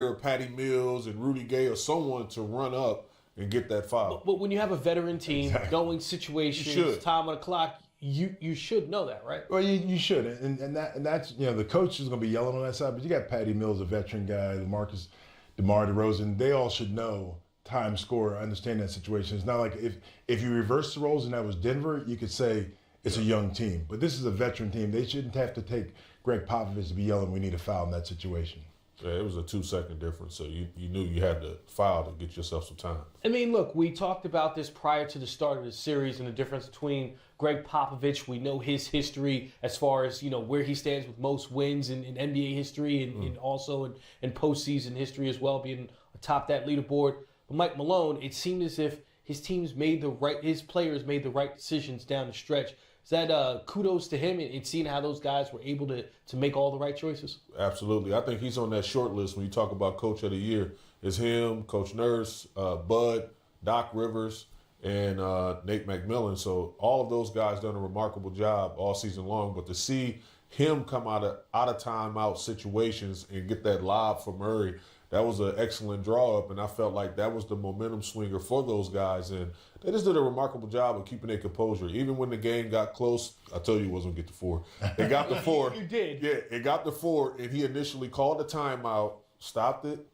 or Patty Mills and Rudy Gay or someone to run up and get that foul. But when you have a veteran team, knowing situations, time on the clock, you should know that, right? Well, you should, and that's the coach is going to be yelling on that side, but you got Patty Mills, a veteran guy, DeMar DeRozan. They all should know time, score, understand that situation. It's not like if you reverse the roles and that was Denver, you could say it's a young team, but this is a veteran team. They shouldn't have to take Greg Popovich to be yelling, "We need a foul" in that situation. Yeah, it was a 2-second difference, so you knew you had to foul to get yourself some time. I mean, look, we talked about this prior to the start of the series and the difference between Greg Popovich. We know his history as far as, where he stands with most wins in NBA history and also in postseason history as well, being atop that leaderboard. But Mike Malone, it seemed as if his players made the right decisions down the stretch. Is that kudos to him in seeing how those guys were able to make all the right choices? Absolutely. I think he's on that short list when you talk about Coach of the Year. It's him, Coach Nurse, Bud, Doc Rivers, and Nate McMillan. So all of those guys done a remarkable job all season long. But to see him come out of timeout situations and get that lob for Murray, that was an excellent draw up, and I felt like that was the momentum swinger for those guys. And they just did a remarkable job of keeping their composure. Even when the game got close, I told you it wasn't going to get to 4. It got to 4. You did. Yeah, it got to 4, and he initially called the timeout, stopped it,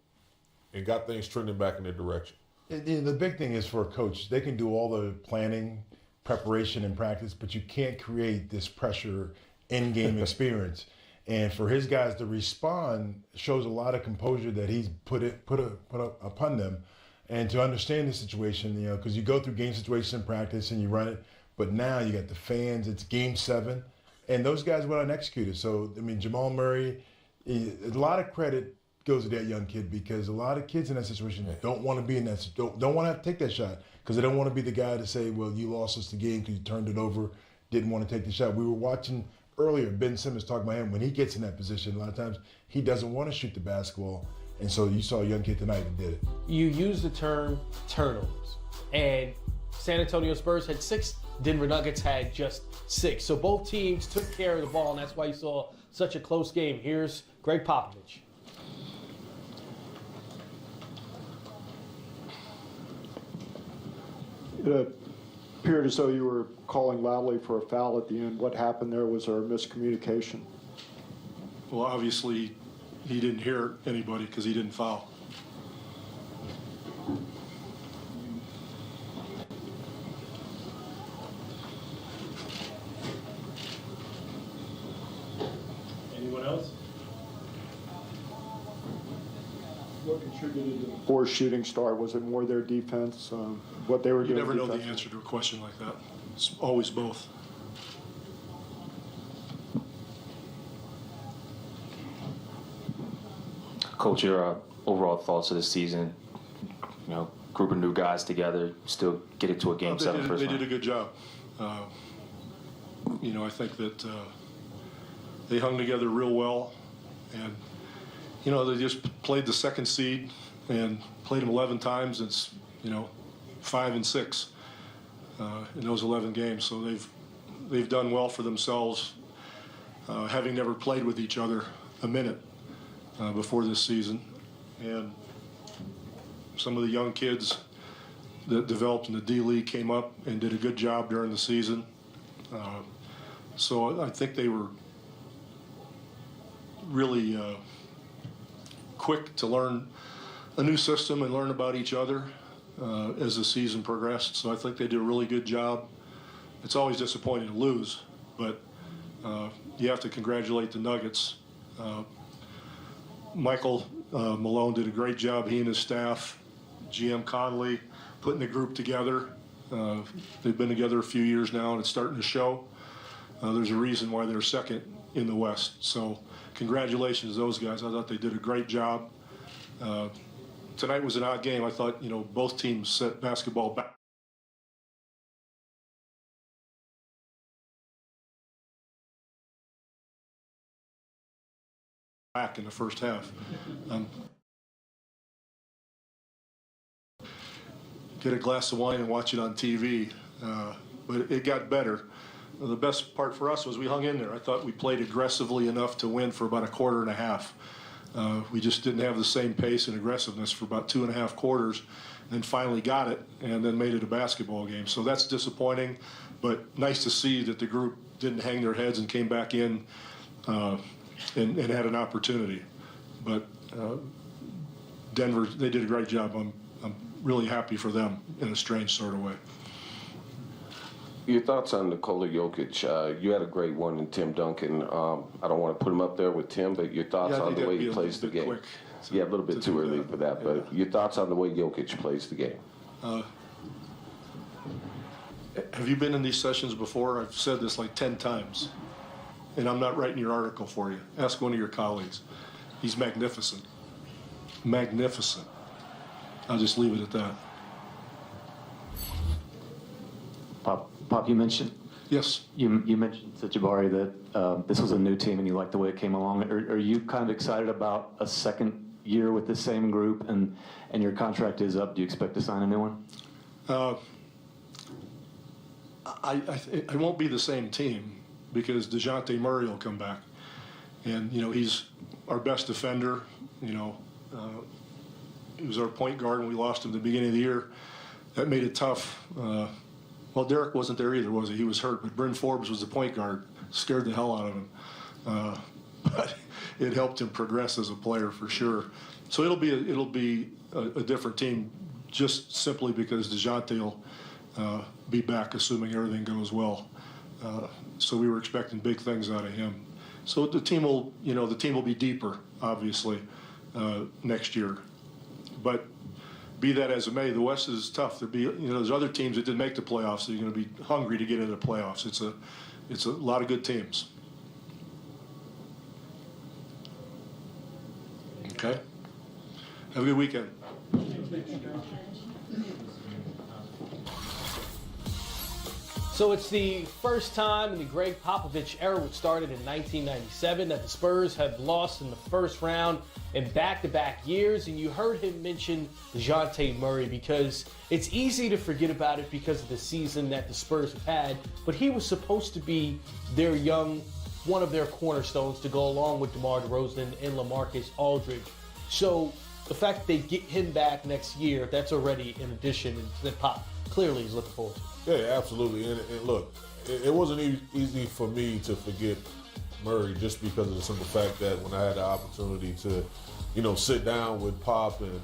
and got things trending back in their direction. The big thing is for a coach, they can do all the planning, preparation, and practice, but you can't create this pressure in-game experience. And for his guys to respond shows a lot of composure that he's put up upon them, and to understand the situation, because you go through game situations in practice and you run it, but now you got the fans. It's Game 7, and those guys went out and executed. So I mean, Jamal Murray, a lot of credit goes to that young kid, because a lot of kids in that situation don't want to be in that, don't want to have to take that shot, because they don't want to be the guy to say, well, you lost us the game because you turned it over, didn't want to take the shot. We were watching earlier, Ben Simmons talked about him. When he gets in that position, a lot of times he doesn't want to shoot the basketball. And so you saw a young kid tonight that did it. You use the term turnovers. And San Antonio Spurs had 6. Denver Nuggets had just 6. So both teams took care of the ball, and that's why you saw such a close game. Here's Greg Popovich. It appeared as though you were calling loudly for a foul at the end. What happened there? Was there a miscommunication? Well, obviously, he didn't hear anybody because he didn't foul. Anyone else? What contributed to the poor shooting start? Was it more their defense, what they were You doing? never know the answer to a question like that. It's always both. Coach, your overall thoughts of the season? Group of new guys together, still get it to a Game 7 first They round. did a good job. I think that they hung together real well, and they just played the second seed and played them 11 times. It's 5 and 6 in those 11 games. So they've done well for themselves, having never played with each other a minute before this season. And some of the young kids that developed in the D-League came up and did a good job during the season. So I think they were really quick to learn a new system and learn about each other as the season progressed. So I think they did a really good job. It's always disappointing to lose, but you have to congratulate the Nuggets. Michael Malone did a great job, he and his staff, GM Conley, putting the group together. They've been together a few years now, and it's starting to show. There's a reason why they're second in the West. So congratulations to those guys. I thought they did a great job. Tonight was an odd game. I thought, both teams set basketball back in the first half. Get a glass of wine and watch it on TV, but it got better. The best part for us was we hung in there. I thought we played aggressively enough to win for about a quarter and a half. We just didn't have the same pace and aggressiveness for about 2.5 quarters, and then finally got it, and then made it a basketball game. So that's disappointing, but nice to see that the group didn't hang their heads and came back in and had an opportunity. But Denver, they did a great job. I'm really happy for them in a strange sort of way. Your thoughts on Nikola Jokic? You had a great one in Tim Duncan. I don't want to put him up there with Tim, but your thoughts on the way he plays the game? Yeah, a little bit too early for that, but your thoughts on the way Jokic plays the game? Have you been in these sessions before? I've said this like 10 times, and I'm not writing your article for you. Ask one of your colleagues. He's magnificent. Magnificent. I'll just leave it at that. Pop, you mentioned Yes. you mentioned to Jabari that this was a new team and you liked the way it came along. Are you kind of excited about a second year with the same group and your contract is up? Do you expect to sign a new one? I won't be the same team because DeJounte Murray will come back, and he's our best defender. He was our point guard when we lost him at the beginning of the year. That made it tough. Well, Derek wasn't there either, was he? He was hurt, but Bryn Forbes was the point guard. Scared the hell out of him. But it helped him progress as a player for sure. So it'll be a different team just simply because DeJounte will be back, assuming everything goes well. So we were expecting big things out of him. So the team will be deeper, obviously, next year. But be that as it may, the West is tough. There's other teams that didn't make the playoffs, so you're going to be hungry to get into the playoffs. It's a lot of good teams. Okay? Have a good weekend. So it's the first time in the Greg Popovich era, which started in 1997, that the Spurs have lost in the first round in back-to-back years. And you heard him mention DeJounte Murray because it's easy to forget about it because of the season that the Spurs have had. But he was supposed to be one of their cornerstones to go along with DeMar DeRozan and LaMarcus Aldridge. So the fact that they get him back next year, that's already an addition that Pop clearly is looking forward to. Yeah, absolutely. And look, it wasn't easy for me to forget Murray just because of the simple fact that when I had the opportunity to, sit down with Pop and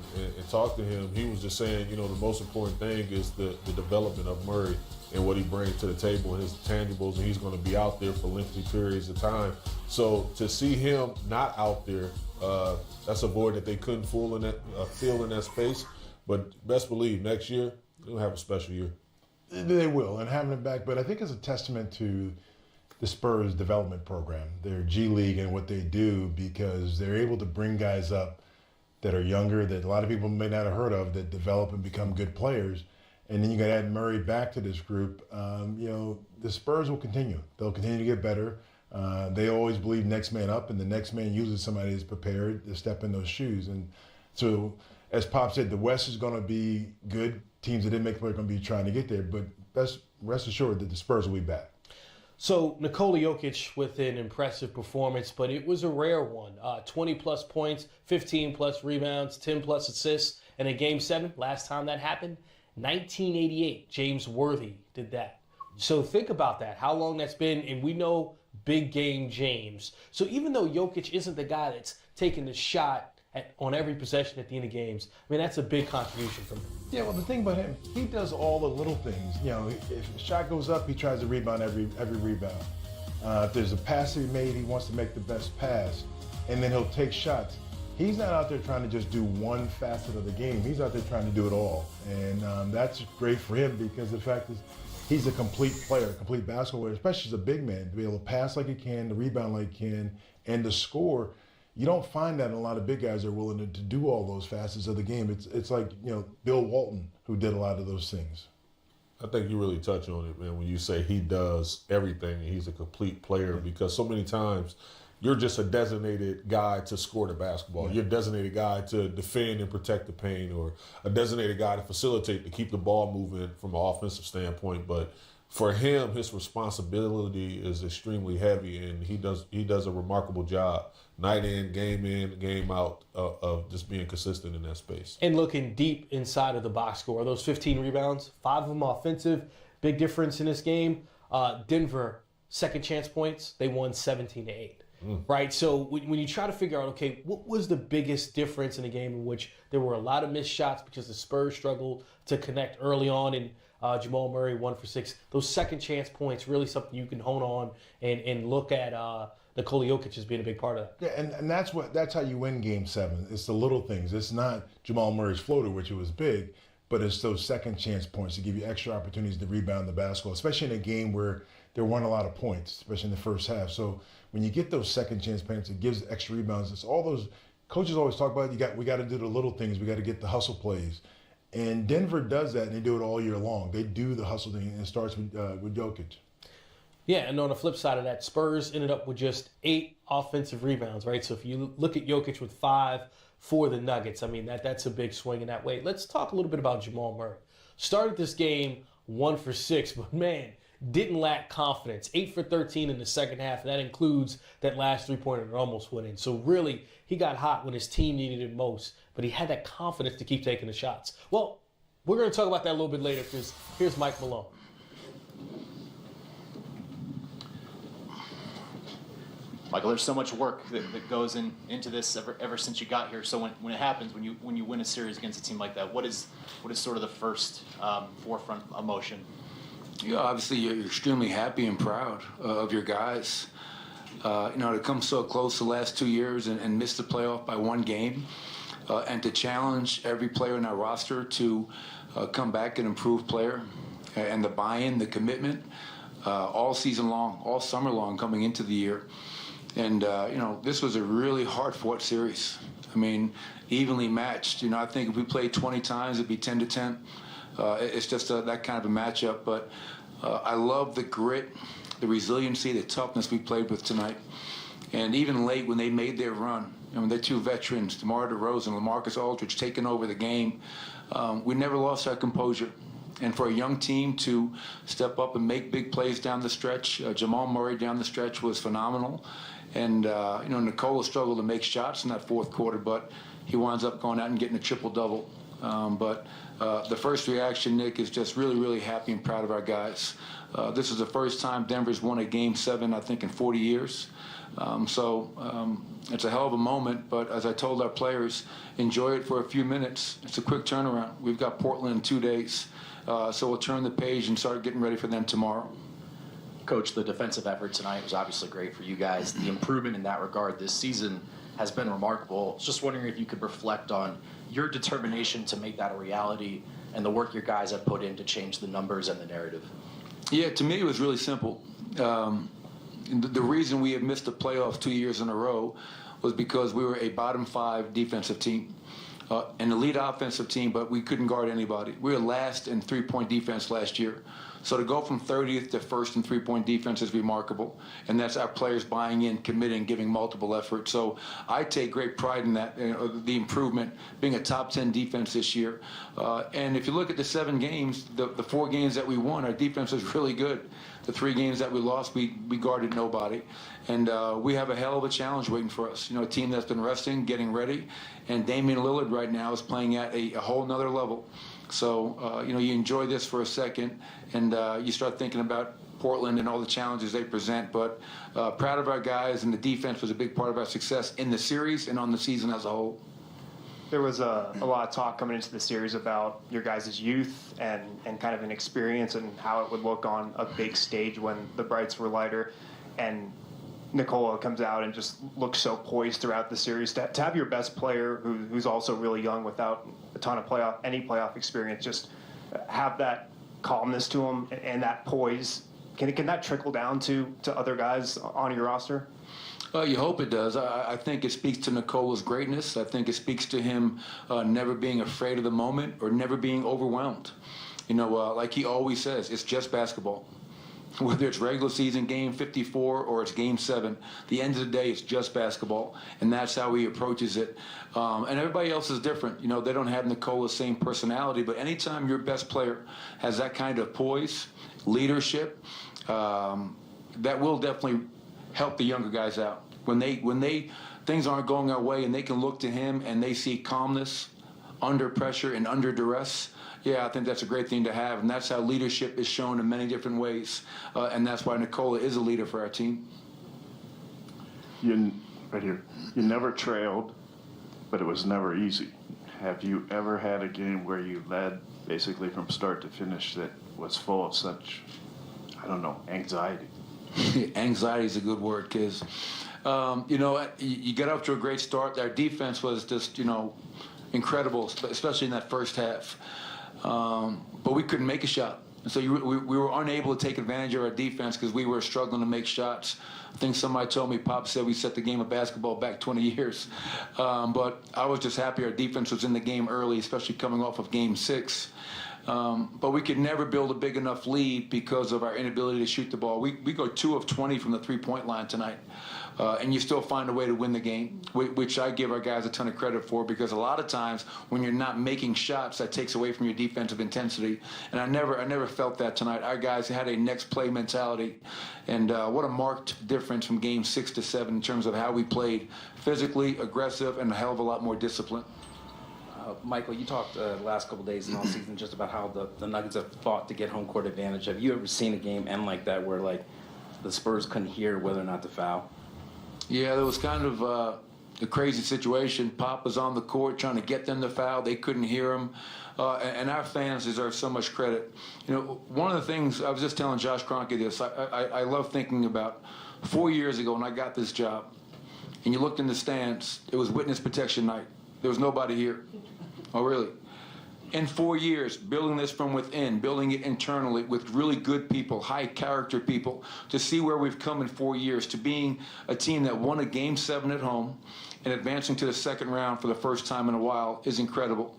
talk to him, he was just saying, the most important thing is the development of Murray and what he brings to the table and his tangibles, and he's going to be out there for lengthy periods of time. So to see him not out there, that's a void that they couldn't fill in that space. But best believe next year, they'll have a special year. They will, and having him back, but I think it's a testament to the Spurs development program, their G League and what they do, because they're able to bring guys up that are younger, that a lot of people may not have heard of, that develop and become good players. And then you got to add Murray back to this group. The Spurs will continue. They'll continue to get better. They always believe next man up, and the next man usually somebody is prepared to step in those shoes. And so, as Pop said, the West is going to be good. Teams that didn't make the play are going to be trying to get there, but rest assured that the Spurs will be back. So Nikola Jokic with an impressive performance, but it was a rare one. 20-plus points, 15-plus rebounds, 10-plus assists, and in Game 7, last time that happened, 1988, James Worthy did that. So think about that, how long that's been, and we know big game James. So even though Jokic isn't the guy that's taking the shot on every possession at the end of games, I mean, that's a big contribution from him. Yeah, well, the thing about him, he does all the little things. If a shot goes up, he tries to rebound every rebound. If there's a pass to be made, he wants to make the best pass, and then he'll take shots. He's not out there trying to just do one facet of the game. He's out there trying to do it all, and that's great for him because the fact is he's a complete player, a complete basketball player, especially as a big man, to be able to pass like he can, to rebound like he can, and to score. You don't find that in a lot of big guys that are willing to do all those facets of the game. It's like, Bill Walton, who did a lot of those things. I think you really touch on it, man, when you say he does everything and he's a complete player, because so many times you're just a designated guy to score the basketball. You're a designated guy to defend and protect the paint, or a designated guy to facilitate, to keep the ball moving from an offensive standpoint. But for him, his responsibility is extremely heavy, and he does a remarkable job. night in, game out, of just being consistent in that space. And looking deep inside of the box score, those 15 rebounds, 5 of them offensive. Big difference in this game. Denver, second chance points, they won 17-8. Right? So when you try to figure out, okay, what was the biggest difference in a game in which there were a lot of missed shots because the Spurs struggled to connect early on, and Jamal Murray 1 for 6. Those second chance points, really something you can hone on and look at Nikola Jokic as being a big part of that. Yeah, and that's how you win Game 7. It's the little things. It's not Jamal Murray's floater, which it was big, but it's those second chance points to give you extra opportunities to rebound the basketball, especially in a game where there weren't a lot of points, especially in the first half. So when you get those second chance points, it gives extra rebounds. It's all those coaches always talk about. We got to do the little things. We got to get the hustle plays, and Denver does that, and they do it all year long. They do the hustle thing, and it starts with Jokic. Yeah, and on the flip side of that, Spurs ended up with just 8 offensive rebounds, right? So if you look at Jokic with 5 for the Nuggets, I mean, that's a big swing in that way. Let's talk a little bit about Jamal Murray. Started this game 1 for 6, but man, didn't lack confidence. 8 for 13 in the second half, and that includes that last three-pointer that almost went in. So really, he got hot when his team needed it most, but he had that confidence to keep taking the shots. Well, we're going to talk about that a little bit later because here's Mike Malone. Michael, there's so much work that goes into this ever since you got here. So when it happens, when you win a series against a team like that, what is sort of the first forefront emotion? Yeah, obviously you're extremely happy and proud of your guys. To come so close the last 2 years and miss the playoff by 1 game, and to challenge every player in our roster to come back an improved player, and the buy-in, the commitment, all season long, all summer long coming into the year. And, this was a really hard-fought series. I mean, evenly matched. I think if we played 20 times, it'd be 10-10. It's just that kind of a matchup. But I love the grit, the resiliency, the toughness we played with tonight. And even late when they made their run, they're 2 veterans, DeMar DeRozan, LaMarcus Aldridge, taking over the game. We never lost our composure. And for a young team to step up and make big plays down the stretch, Jamal Murray down the stretch was phenomenal. And, Nikola struggled to make shots in that fourth quarter, but he winds up going out and getting a triple-double. But the first reaction, Nick, is just really, really happy and proud of our guys. This is the first time Denver's won a Game 7, I think, in 40 years. So it's a hell of a moment, but as I told our players, enjoy it for a few minutes. It's a quick turnaround. We've got Portland in 2 days, so we'll turn the page and start getting ready for them tomorrow. Coach, the defensive effort tonight was obviously great for you guys. The improvement in that regard this season has been remarkable. Just wondering if you could reflect on your determination to make that a reality and the work your guys have put in to change the numbers and the narrative. Yeah, to me it was really simple. The reason we have missed the playoffs 2 years in a row was because we were a bottom 5 defensive team, an elite offensive team, but we couldn't guard anybody. We were last in three-point defense last year. So to go from 30th to 1st in three-point defense is remarkable, and that's our players buying in, committing, giving multiple efforts. So I take great pride in that, the improvement, being a top 10 defense this year. And if you look at the 7 games, the 4 games that we won, our defense was really good. The 3 games that we lost, we guarded nobody. And we have a hell of a challenge waiting for us. A team that's been resting, getting ready, and Damian Lillard right now is playing at a whole nother level. So, you enjoy this for a second, and you start thinking about Portland and all the challenges they present. But proud of our guys, and the defense was a big part of our success in the series and on the season as a whole. There was a lot of talk coming into the series about your guys' youth and kind of an experience and how it would look on a big stage when the brights were lighter. And Nikola comes out and just looks so poised throughout the series. To have your best player, who's also really young without a ton of any playoff experience, just have that calmness to him and that poise, can that trickle down to other guys on your roster? You hope it does. I think it speaks to Nikola's greatness. I think it speaks to him never being afraid of the moment or never being overwhelmed. Like he always says, it's just basketball. Whether it's regular season game 54 or it's game 7, the end of the day, it's just basketball. And that's how he approaches it. And everybody else is different. They don't have Nikola's same personality, but anytime your best player has that kind of poise, leadership, that will definitely help the younger guys out. When they things aren't going our way and they can look to him and they see calmness under pressure and under duress, yeah, I think that's a great thing to have. And that's how leadership is shown in many different ways. And that's why Nikola is a leader for our team. Right here. You never trailed, but it was never easy. Have you ever had a game where you led basically from start to finish that was full of such, I don't know, anxiety? Anxiety is a good word, because, you know, you get up to a great start. Our defense was just, you know, incredible, especially in that first half. But we couldn't make a shot. So we were unable to take advantage of our defense because we were struggling to make shots. I think somebody told me, Pop said we set the game of basketball back 20 years. But I was just happy our defense was in the game early, especially coming off of Game 6. But we could never build a big enough lead because of our inability to shoot the ball. We go 2 of 20 from the three-point line tonight. And you still find a way to win the game, which I give our guys a ton of credit for, because a lot of times when you're not making shots, that takes away from your defensive intensity. And I never felt that tonight. Our guys had a next play mentality, and what a marked difference from Game 6 to 7 in terms of how we played, physically, aggressive, and a hell of a lot more discipline. Michael, you talked the last couple days and all season just about how the Nuggets have fought to get home court advantage. Have you ever seen a game end like that where, like, the Spurs couldn't hear whether or not to foul? Yeah, there was kind of a crazy situation. Pop was on the court trying to get them to foul. They couldn't hear him. And our fans deserve so much credit. You know, one of the things, I was just telling Josh Kroenke this, I love thinking about 4 years ago when I got this job, and you looked in the stands, it was witness protection night. There was nobody here. Oh, really? In 4 years, building this from within, building it internally with really good people, high character people, to see where we've come in 4 years, to being a team that won a Game 7 at home and advancing to the second round for the first time in a while is incredible.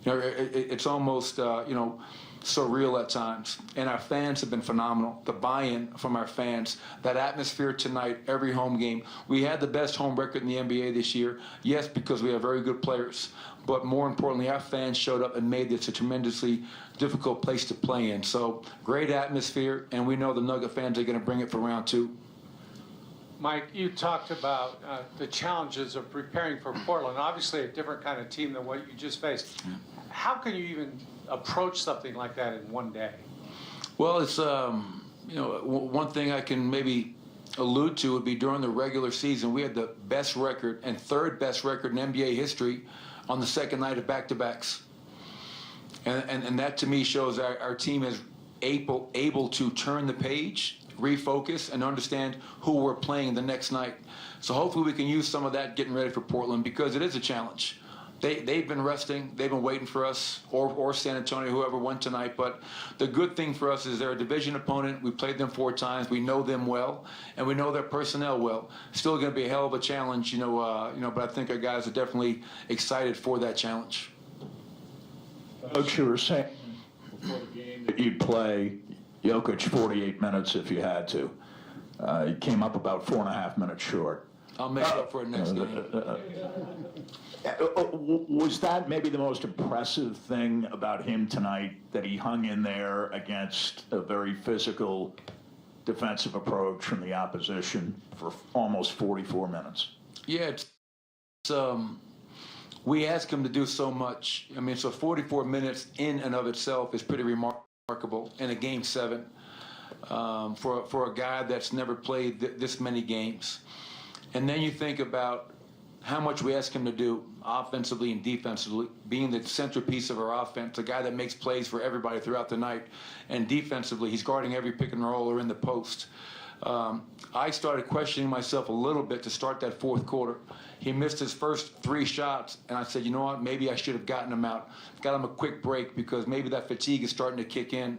You know, it's almost, you know, surreal at times. And our fans have been phenomenal. The buy-in from our fans, that atmosphere tonight, every home game. We had the best home record in the NBA this year. Yes, because we have very good players. But more importantly, our fans showed up and made this a tremendously difficult place to play in. So great atmosphere, and we know the Nugget fans are going to bring it for round 2. Mike, you talked about the challenges of preparing for Portland. Obviously a different kind of team than what you just faced. How can you even approach something like that in one day? Well, it's, you know, one thing I can maybe allude to would be during the regular season, we had the best record and third best record in NBA history on the second night of back-to-backs. And that to me shows our team is able to turn the page, refocus, and understand who we're playing the next night. So hopefully we can use some of that getting ready for Portland, because it is a challenge. They've been resting. They've been waiting for us, or San Antonio, whoever won tonight. But the good thing for us is they're a division opponent. We played them 4 times. We know them well, and we know their personnel well. Still going to be a hell of a challenge, you know. But I think our guys are definitely excited for that challenge. Coach, you were saying before the game that you'd play Jokic 48 minutes if you had to. You came up about 4.5 minutes short. I'll make up for it next game. Was that maybe the most impressive thing about him tonight, that he hung in there against a very physical defensive approach from the opposition for almost 44 minutes? Yeah, we ask him to do so much. I mean, so 44 minutes in and of itself is pretty remarkable in a Game 7 for a guy that's never played this many games. And then you think about how much we ask him to do offensively and defensively, being the centerpiece of our offense, a guy that makes plays for everybody throughout the night. And defensively, he's guarding every pick and roll or in the post. I started questioning myself a little bit to start that fourth quarter. He missed his first 3 shots, and I said, you know what, maybe I should have gotten him out. Got him a quick break, because maybe that fatigue is starting to kick in.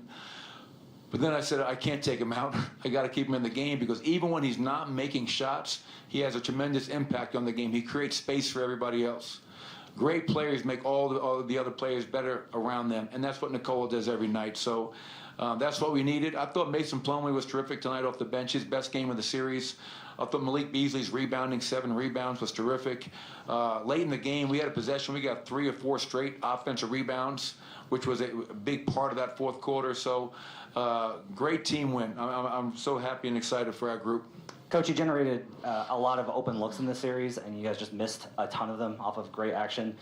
But then I said, I can't take him out. I got to keep him in the game, because even when he's not making shots, he has a tremendous impact on the game. He creates space for everybody else. Great players make all the other players better around them, and that's what Nikola does every night. So that's what we needed. I thought Mason Plumlee was terrific tonight off the bench, his best game of the series. I thought Malik Beasley's rebounding, 7 rebounds, was terrific. Late in the game, we had a possession. We got 3 or 4 straight offensive rebounds, which was a big part of that fourth quarter. So great team win. I'm so happy and excited for our group. Coach, you generated a lot of open looks in this series, and you guys just missed a ton of them off of great action.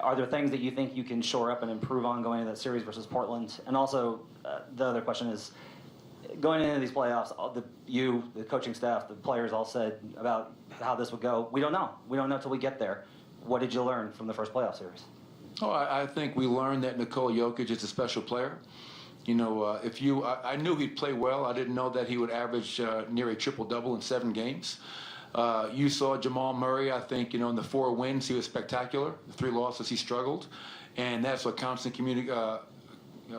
Are there things that you think you can shore up and improve on going into that series versus Portland? And also, the other question is, going into these playoffs, the coaching staff, the players all said about how this would go. We don't know. We don't know till we get there. What did you learn from the first playoff series? Oh, I think we learned that Nikola Jokic is a special player. You know, I knew he'd play well. I didn't know that he would average near a triple-double in 7 games. You saw Jamal Murray, I think, in the 4 wins, he was spectacular. The 3 losses, he struggled. And that's a constant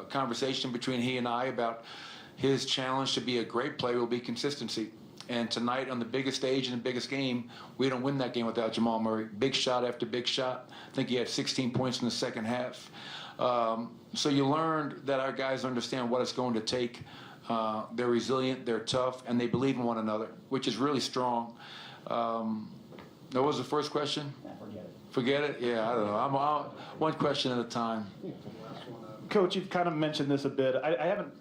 conversation between he and I about his challenge to be a great player will be consistency. And tonight, on the biggest stage in the biggest game, we don't win that game without Jamal Murray. Big shot after big shot. I think he had 16 points in the second half. So you learned that our guys understand what it's going to take. They're resilient, they're tough, and they believe in one another, which is really strong. What was the first question? Forget it? Yeah, I don't know. I'm one question at a time. Coach, you've kind of mentioned this a bit. I haven't.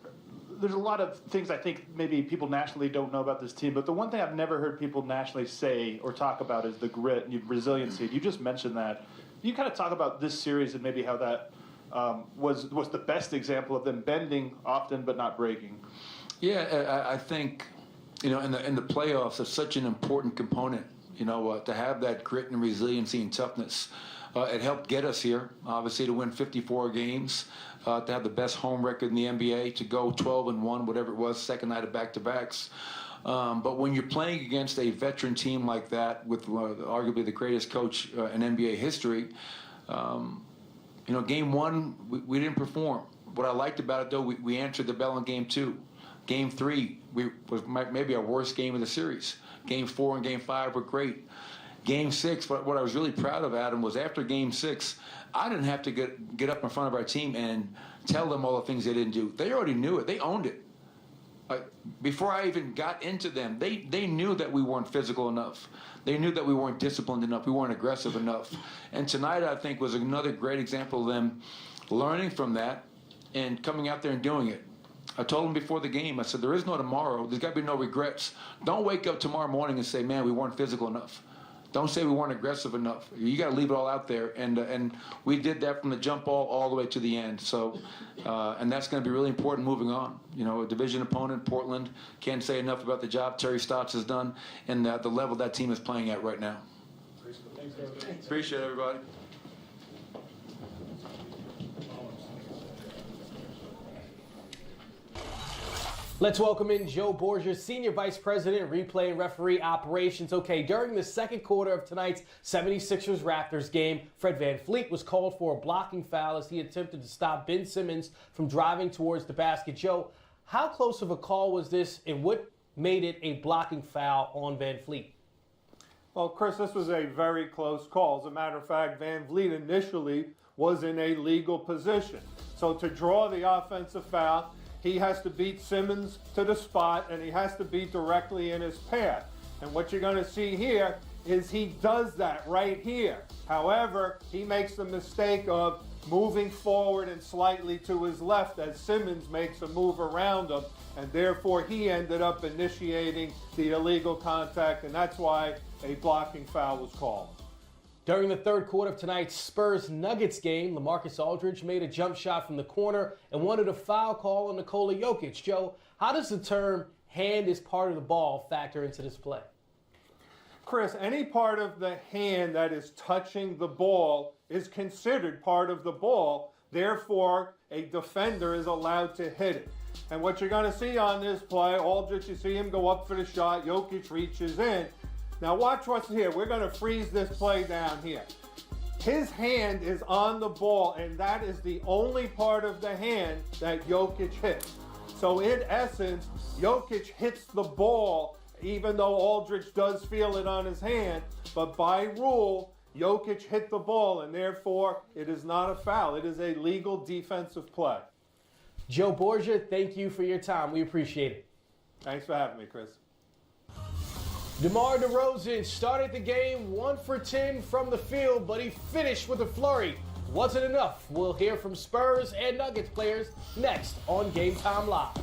There's a lot of things I think maybe people nationally don't know about this team, but the one thing I've never heard people nationally say or talk about is the grit and resiliency. You just mentioned that. You kind of talk about this series and maybe how that was the best example of them bending often but not breaking. Yeah, I think, in the playoffs, it's such an important component, to have that grit and resiliency and toughness. It helped get us here, obviously, to win 54 games, to have the best home record in the NBA, to go 12-1, whatever it was, second night of back-to-backs. But when you're playing against a veteran team like that, with arguably the greatest coach in NBA history, game 1, we didn't perform. What I liked about it, though, we answered the bell in game 2. Game 3 was maybe our worst game of the series. Game 4 and game 5 were great. Game 6, what I was really proud of, Adam, was after game 6, I didn't have to get up in front of our team and tell them all the things they didn't do. They already knew it. They owned it. Before I even got into them, they knew that we weren't physical enough. They knew that we weren't disciplined enough. We weren't aggressive enough. And tonight, I think, was another great example of them learning from that and coming out there and doing it. I told them before the game, I said, there is no tomorrow. There's got to be no regrets. Don't wake up tomorrow morning and say, man, we weren't physical enough. Don't say we weren't aggressive enough. You got to leave it all out there. And we did that from the jump ball all the way to the end. So, and that's going to be really important moving on. A division opponent, Portland, can't say enough about the job Terry Stotts has done and the level that team is playing at right now. Appreciate it, everybody. Let's welcome in Joe Borgia, Senior Vice President, Replay and Referee Operations. Okay, during the second quarter of tonight's 76ers-Raptors game, Fred VanVleet was called for a blocking foul as he attempted to stop Ben Simmons from driving towards the basket. Joe, how close of a call was this, and what made it a blocking foul on VanVleet? Well, Chris, this was a very close call. As a matter of fact, VanVleet initially was in a legal position. So to draw the offensive foul, he has to beat Simmons to the spot, and he has to be directly in his path. And what you're going to see here is he does that right here. However, he makes the mistake of moving forward and slightly to his left as Simmons makes a move around him, and therefore he ended up initiating the illegal contact, and that's why a blocking foul was called. During the third quarter of tonight's Spurs-Nuggets game, LaMarcus Aldridge made a jump shot from the corner and wanted a foul call on Nikola Jokic. Joe, how does the term hand is part of the ball factor into this play? Chris, any part of the hand that is touching the ball is considered part of the ball. Therefore, a defender is allowed to hit it. And what you're going to see on this play, Aldridge, you see him go up for the shot. Jokic reaches in. Now watch what's here. We're going to freeze this play down here. His hand is on the ball, and that is the only part of the hand that Jokic hits. So in essence, Jokic hits the ball, even though Aldridge does feel it on his hand. But by rule, Jokic hit the ball, and therefore it is not a foul. It is a legal defensive play. Joe Borgia, thank you for your time. We appreciate it. Thanks for having me, Chris. DeMar DeRozan started the game 1 for 10 from the field, but he finished with a flurry. Wasn't enough. We'll hear from Spurs and Nuggets players next on GameTime Live.